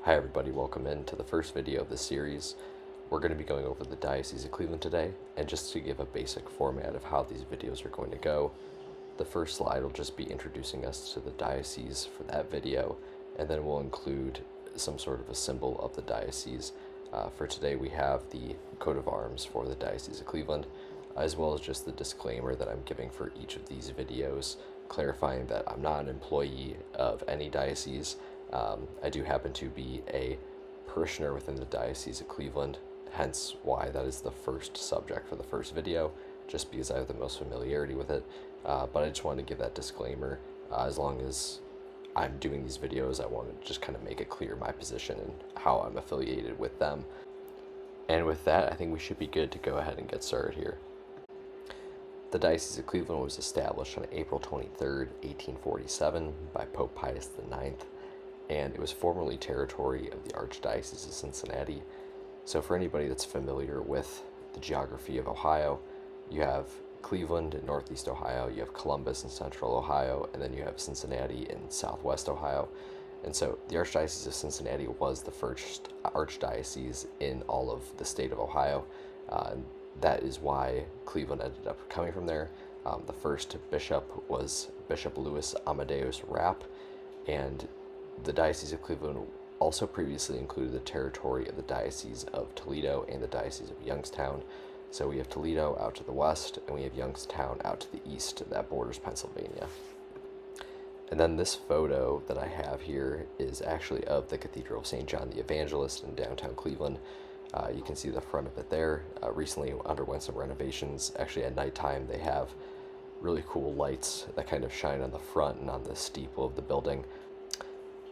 Hi everybody, welcome into the first video of this series. We're going to be going over the Diocese of Cleveland today, and just to give a basic format of how these videos are going to go, the first slide will just be introducing us to the diocese for that video, and then we'll include some sort of a symbol of the diocese. For today we have the coat of arms for the Diocese of Cleveland, as well as just the disclaimer that I'm giving for each of these videos, clarifying that I'm not an employee of any diocese. I do happen to be a parishioner within the Diocese of Cleveland, hence why that is the first subject for the first video, just because I have the most familiarity with it. But I just wanted to give that disclaimer. As long as I'm doing these videos, I want to just kind of make it clear my position and how I'm affiliated with them. And with that, I think we should be good to go ahead and get started here. The Diocese of Cleveland was established on April 23rd, 1847 by Pope Pius IX, and it was formerly territory of the Archdiocese of Cincinnati. So for anybody that's familiar with the geography of Ohio, you have Cleveland in northeast Ohio, you have Columbus in central Ohio, and then you have Cincinnati in southwest Ohio. And so the Archdiocese of Cincinnati was the first archdiocese in all of the state of Ohio. And that is why Cleveland ended up coming from there. The first bishop was Bishop Louis Amadeus Rapp, and the Diocese of Cleveland also previously included the territory of the Diocese of Toledo and the Diocese of Youngstown. So we have Toledo out to the west, and we have Youngstown out to the east that borders Pennsylvania. And then this photo that I have here is actually of the Cathedral of St. John the Evangelist in downtown Cleveland. You can see the front of it there. Recently underwent some renovations. Actually at nighttime they have really cool lights that kind of shine on the front and on the steeple of the building.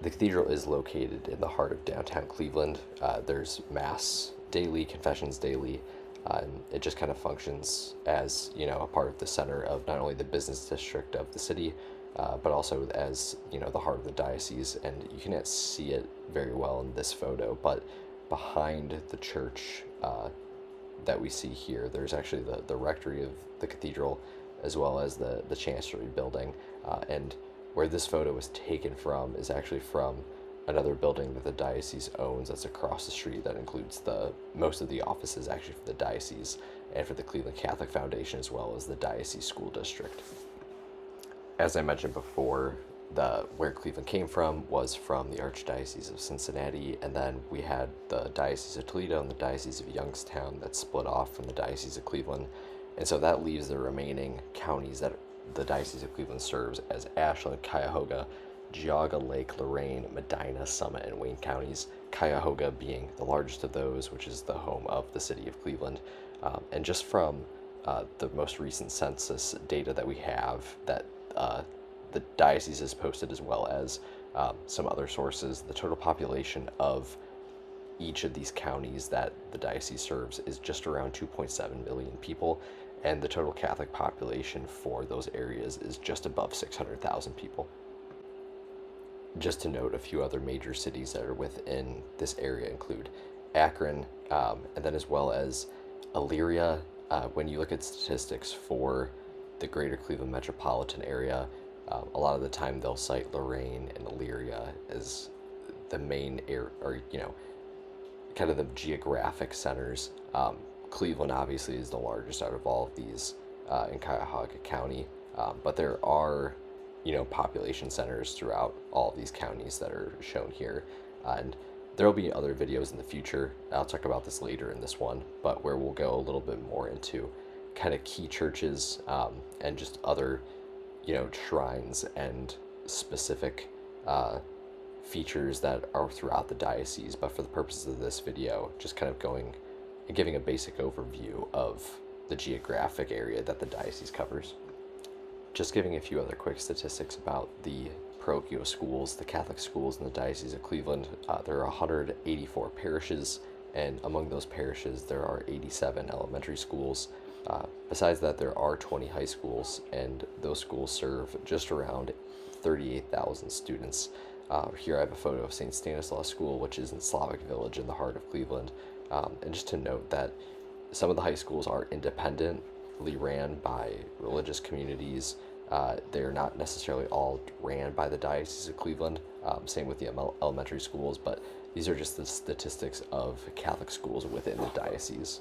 The cathedral is located in the heart of downtown Cleveland. There's Mass daily, confessions daily, and it just kind of functions as, a part of the center of not only the business district of the city, but also as, the heart of the diocese. And you can't see it very well in this photo, but behind the church that we see here, there's actually the rectory of the cathedral, as well as the chancery building, and where this photo was taken from is actually from another building that the diocese owns that's across the street that includes most of the offices actually for the diocese and for the Cleveland Catholic Foundation, as well as the diocese school district. As I mentioned before, where Cleveland came from was from the Archdiocese of Cincinnati, and then we had the Diocese of Toledo and the Diocese of Youngstown that split off from the Diocese of Cleveland, and so that leaves the remaining counties that the Diocese of Cleveland serves as Ashland, Cuyahoga, Geauga, Lake, Lorain, Medina, Summit, and Wayne counties, Cuyahoga being the largest of those, which is the home of the city of Cleveland. And just from the most recent census data that we have, that the diocese has posted, as well as some other sources, the total population of each of these counties that the diocese serves is just around 2.7 million people, and the total Catholic population for those areas is just above 600,000 people. Just to note, a few other major cities that are within this area include Akron, and then as well as Elyria. When you look at statistics for the greater Cleveland metropolitan area, a lot of the time they'll cite Lorain and Elyria as the main kind of the geographic centers. Cleveland obviously is the largest out of all of these in Cuyahoga County, but there are population centers throughout all of these counties that are shown here, and there will be other videos in the future. I'll talk about this later in this one, but where we'll go a little bit more into kind of key churches and just other shrines and specific features that are throughout the diocese. But for the purposes of this video, just kind of going and giving a basic overview of the geographic area that the diocese covers. Just giving a few other quick statistics about the parochial schools, the Catholic schools in the Diocese of Cleveland. There are 184 parishes, and among those parishes there are 87 elementary schools. Besides that, there are 20 high schools, and those schools serve just around 38,000 students. Here I have a photo of St. Stanislaus School, which is in Slavic Village in the heart of Cleveland. And just to note that some of the high schools are independently ran by religious communities, They're not necessarily all ran by the Diocese of Cleveland. Same with the elementary schools, but these are just the statistics of Catholic schools within the diocese.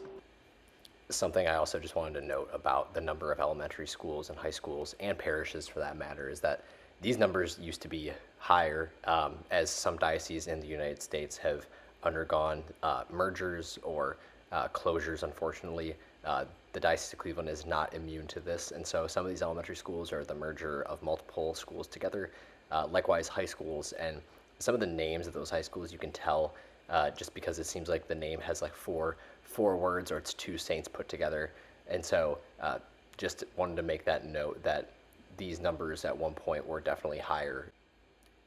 Something I also just wanted to note about the number of elementary schools and high schools and parishes for that matter is that these numbers used to be higher, as some dioceses in the United States have undergone mergers or closures, unfortunately. The Diocese of Cleveland is not immune to this, and so some of these elementary schools are the merger of multiple schools together. Likewise, high schools, and some of the names of those high schools you can tell just because it seems like the name has like four words or it's two saints put together. And so just wanted to make that note that these numbers at one point were definitely higher.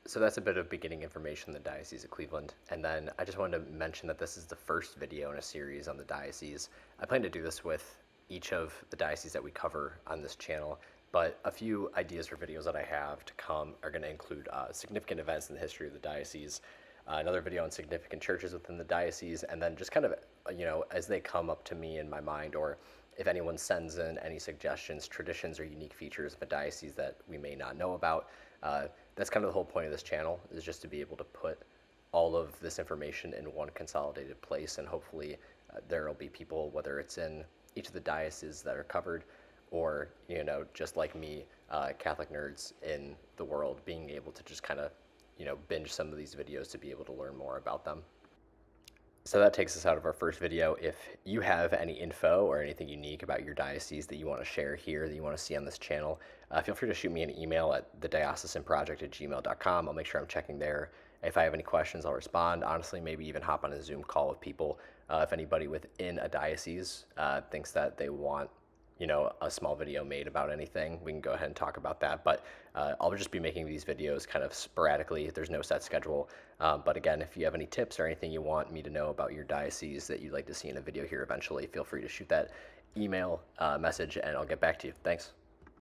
So that's a bit of beginning information on the Diocese of Cleveland. And then I just wanted to mention that this is the first video in a series on the diocese. I plan to do this with each of the dioceses that we cover on this channel, but a few ideas for videos that I have to come are going to include significant events in the history of the diocese, another video on significant churches within the diocese, and then just kind of, as they come up to me in my mind, or if anyone sends in any suggestions, traditions, or unique features of a diocese that we may not know about. That's kind of the whole point of this channel, is just to be able to put all of this information in one consolidated place, and hopefully there will be people, whether it's in each of the dioceses that are covered, or just like me, Catholic nerds in the world, being able to just kind of binge some of these videos to be able to learn more about them. So that takes us out of our first video. If you have any info or anything unique about your diocese that you want to share here, that you want to see on this channel, feel free to shoot me an email at thediocesanproject@gmail.com. I'll make sure I'm checking there. If I have any questions, I'll respond. Honestly, maybe even hop on a Zoom call with people. If anybody within a diocese thinks that they want a small video made about anything, we can go ahead and talk about that. But I'll just be making these videos kind of sporadically. There's no set schedule. But again, if you have any tips or anything you want me to know about your diocese that you'd like to see in a video here eventually, feel free to shoot that email message and I'll get back to you. Thanks.